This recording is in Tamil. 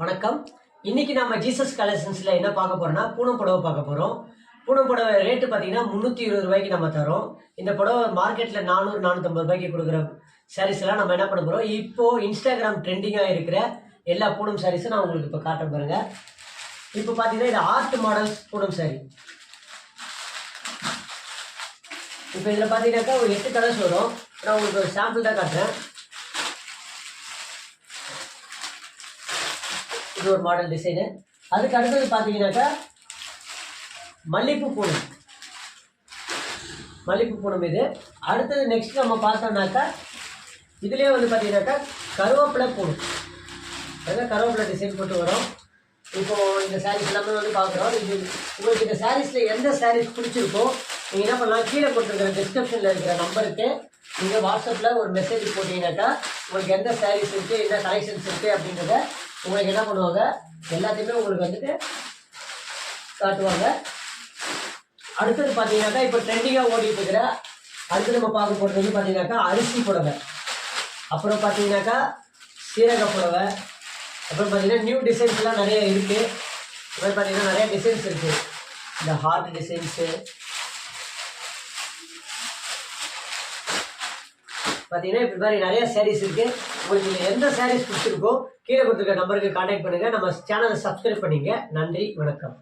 வணக்கம். இன்னைக்கு நம்ம ஜீசஸ் கலெக்ஷன்ஸ்ல என்ன பார்க்க போறோம்னா பூனம் புடவை பார்க்க போறோம். பூனம் புடவை ரேட்டு பார்த்தீங்கன்னா 320 ரூபாய்க்கு நம்ம தரோம். இந்த புடவை மார்க்கெட்ல 400-450 ரூபாய்க்கு கொடுக்குற சாரீஸ் எல்லாம் நம்ம என்ன பண்ண போறோம், இப்போ இன்ஸ்டாகிராம் ட்ரெண்டிங்காக இருக்கிற எல்லா பூனம் சாரீஸும் நான் உங்களுக்கு இப்போ காட்ட பாருங்க. இப்போ பார்த்தீங்கன்னா இது ஆர்ட் மாடல்ஸ் பூனம் சாரி. இப்போ இதில் பார்த்தீங்கன்னாக்கா ஒரு 8 கலர்ஸ் வரும். நான் உங்களுக்கு ஒரு சாம்பிள் தான் காட்டுறேன். இது ஒரு மாடல் டிசைனு. அதுக்கு அடுத்தது பார்த்தீங்கன்னாக்கா மல்லிப்பூ பூனம் இது. அடுத்தது நெக்ஸ்ட் நம்ம பார்த்தோம்னாக்கா இதுலேயே வந்து பார்த்தீங்கன்னாக்கா கருவேப்பிலை பூனம், அதாவது கருவேப்பிலை டிசைன் போட்டு வரும். இப்போது இந்த சாரீஸ் எல்லாமே வந்து பார்க்குறோம். இது உங்களுக்கு இந்த சாரீஸில் எந்த சாரீஸ் பிடிச்சிருக்கோ நீங்கள் என்ன பண்ணலாம், கீழே கொடுத்துருக்கிற டிஸ்கிரிப்ஷனில் இருக்கிற நம்பருக்கு நீங்கள் வாட்ஸ்அப்பில் ஒரு மெசேஜ் போட்டிங்கனாக்கா உங்களுக்கு எந்த சாரீஸ் இருக்குது, என்ன கலெக்ஷன்ஸ் இருக்குது அப்படின்றத உங்களுக்கு என்ன பண்ணுவாங்க, எல்லாத்தையுமே உங்களுக்கு வந்துட்டு காட்டுவாங்க. அடுத்தது பார்த்தீங்கன்னாக்கா இப்போ ட்ரெண்டிங்காக ஓடிட்டு இருக்கிற அடுத்து நம்ம பார்க்க போகிறது வந்து பார்த்தீங்கன்னாக்கா அரிசி புடவை, அப்புறம் பார்த்தீங்கன்னாக்கா சீரக புடவை, அப்புறம் பார்த்தீங்கன்னா நியூ டிசைன்ஸ்லாம் நிறைய இருக்குது. அப்புறம் பார்த்தீங்கன்னா நிறைய டிசைன்ஸ் இருக்குது. இந்த ஹார்ட் டிசைன்ஸு பார்த்தீங்கன்னா இப்படி மாதிரி நிறைய சாரீஸ் இருக்குது. உங்களுக்கு இதில் எந்த சாரீஸ் பிடிச்சிருக்கோ கீழே கொடுத்துருக்க நம்பருக்கு கான்டாக்ட் பண்ணுங்கள். நம்ம சேனலை சப்ஸ்கிரைப் பண்ணிங்க. நன்றி, வணக்கம்.